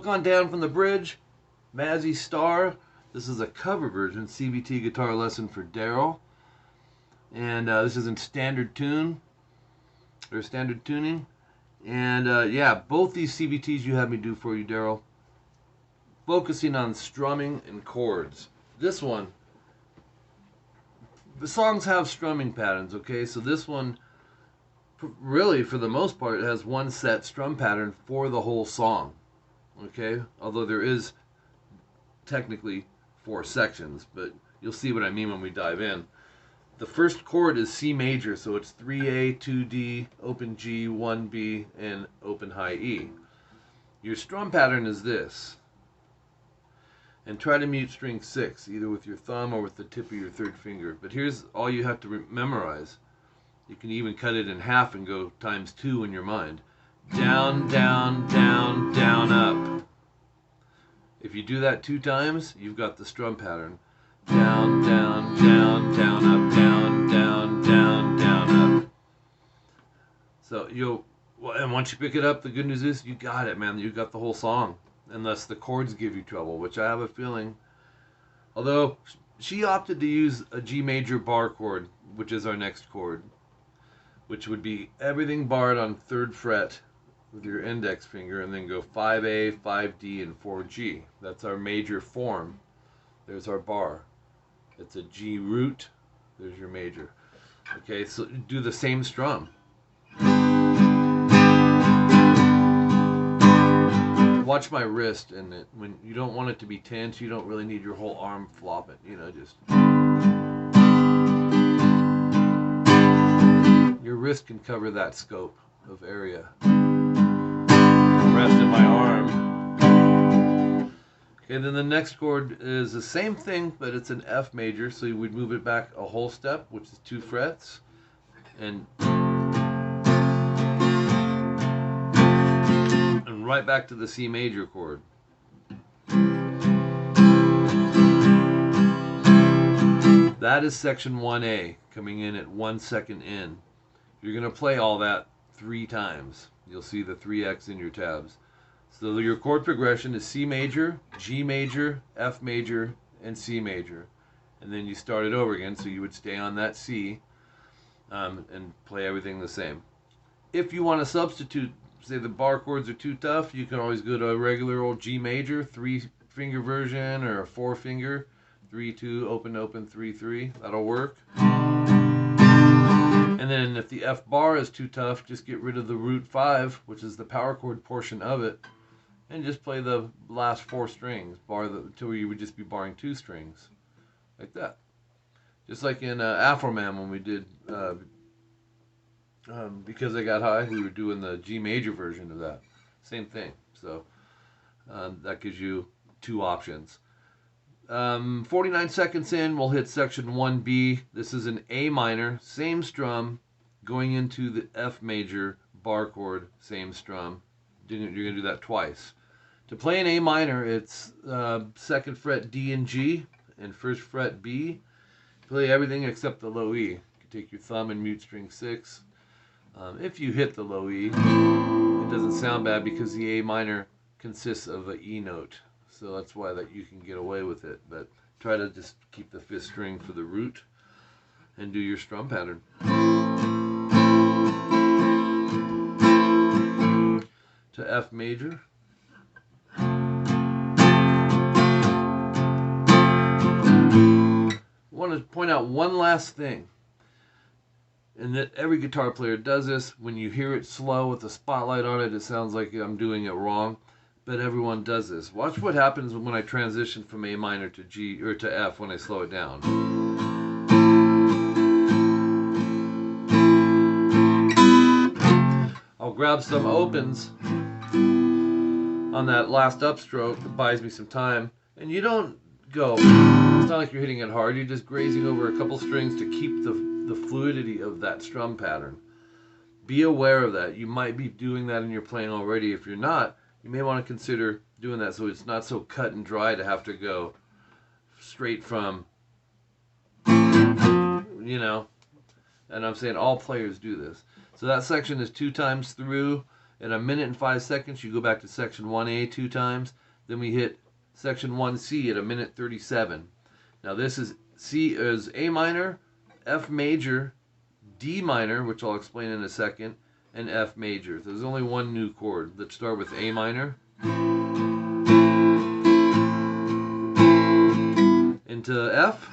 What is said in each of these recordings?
on down from the bridge, MAZZY Star. This is a cover version, CVT guitar lesson for Daryl. And this is in standard tune, or standard tuning. And yeah, both these CVTs you had me do for you, Daryl, focusing on strumming and chords. This one, the songs have strumming patterns, okay? So this one, really, for the most part, it has one set strum pattern for the whole song, okay? Although there is technically 4 sections, but you'll see what I mean when we dive in. The first chord is C major, so it's 3A, 2D, open G, 1B, and open high E. Your strum pattern is this. And try to mute string 6, either with your thumb or with the tip of your 3rd finger. But here's all you have to memorize. You can even cut it in half and go times 2 in your mind. Down, down, down, down, up. If you do that 2 times, you've got the strum pattern. Down, down, down, down, up, down, down, down, down, up. So and once you pick it up, the good news is you got it, man. You got the whole song, unless the chords give you trouble, which I have a feeling. Although she opted to use a G major bar chord, which is our next chord, which would be everything barred on 3rd fret with your index finger, and then go 5A, 5D, and 4G. That's our major form. There's our bar. It's a G root. There's your major. Okay, so do the same strum. Watch my wrist, and when you don't want it to be tense, you don't really need your whole arm flopping. You know, just your wrist can cover that scope of area. The rest of my arm. Okay, then the next chord is the same thing, but it's an F major, so you would move it back a whole step, which is 2 frets, and right back to the C major chord. That is section 1A, coming in at 1 second in. You're going to play all that 3 times. You'll see the 3X in your tabs. So your chord progression is C major, G major, F major, and C major. And then you start it over again, so you would stay on that C and play everything the same. If you want to substitute, say the bar chords are too tough, you can always go to a regular old G major, 3-finger version, or a 4-finger, 3-2, open, open, 3-3. That'll work. And then if the F bar is too tough, just get rid of the root 5, which is the power chord portion of it, and just play the last 4 strings, till you would just be barring 2 strings, like that. Just like in Afroman when we did Because I Got High, we were doing the G major version of that. Same thing. So that gives you 2 options. 49 seconds in, we'll hit section 1B. This is an A minor, same strum, going into the F major bar chord, same strum. You're going to do that twice. To play an A minor, it's 2nd fret D and G, and 1st fret B. Play everything except the low E. You can take your thumb and mute string 6. If you hit the low E, it doesn't sound bad because the A minor consists of an E note. So that's why that you can get away with it. But try to just keep the 5th string for the root and do your strum pattern. To F major. I want to point out one last thing, and that every guitar player does this. When you hear it slow with the spotlight on it, it sounds like I'm doing it wrong, but everyone does this. Watch what happens when I transition from A minor to G or to F when I slow it down. I'll grab some opens on that last upstroke that buys me some time, and you don't go, it's not like you're hitting it hard, you're just grazing over a couple strings to keep the fluidity of that strum pattern. Be aware of that. You might be doing that in your playing already. If you're not, you may want to consider doing that so it's not so cut and dry to have to go straight from, you know, and I'm saying all players do this. So that section is 2 times through, At 1:05, you go back to section 1A 2 times. Then we hit section 1C at 1:37. Now this is C is A minor, F major, D minor, which I'll explain in a second, and F major. There's only one new chord. Let's start with A minor. Into F.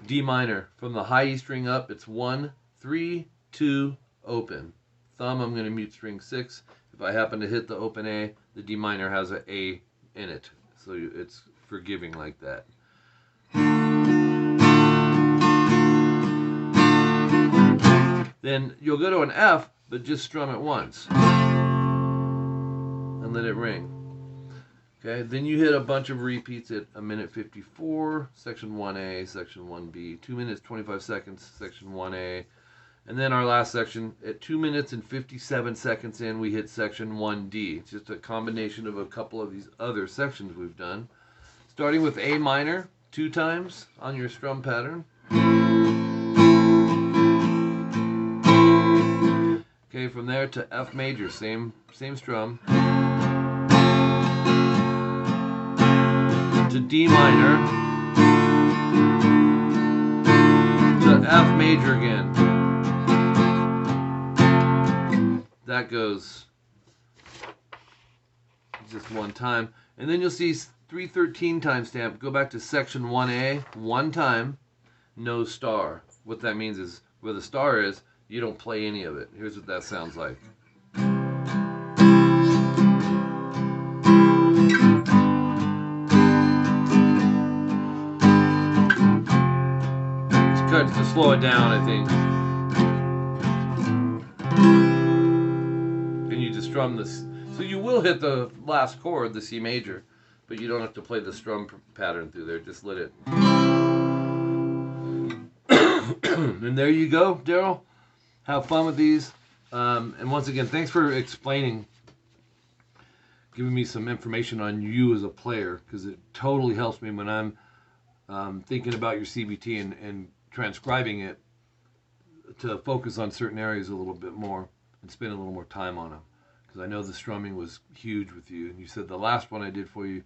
D minor. From the high E string up, it's 1, 3, 2, open. Thumb, I'm going to mute string 6. If I happen to hit the open A, the D minor has an A in it. So it's forgiving like that. Then you'll go to an F, but just strum it once. And let it ring. Okay, then you hit a bunch of repeats at 1:54, section 1A, section 1B, 2 minutes, 25 seconds, section 1A. And then our last section, at 2 minutes and 57 seconds in, we hit section 1D. It's just a combination of a couple of these other sections we've done. Starting with A minor, 2 times on your strum pattern. Okay, from there to F major, same strum. To D minor. To F major again. That goes just one time. And then you'll see 313 timestamp. Go back to section 1A, 1 time, no star. What that means is where the star is, you don't play any of it. Here's what that sounds like. Just to slow it down, I think. And you just strum this. So you will hit the last chord, the C major, but you don't have to play the strum pattern through there. Just let it. And there you go, Daryl. Have fun with these. And once again, thanks for explaining, giving me some information on you as a player, because it totally helps me when I'm thinking about your CBT and transcribing it to focus on certain areas a little bit more and spend a little more time on them. Because I know the strumming was huge with you. And you said the last one I did for you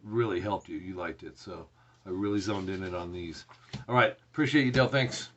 really helped you. You liked it. So I really zoned in it on these. All right. Appreciate you, Dale. Thanks.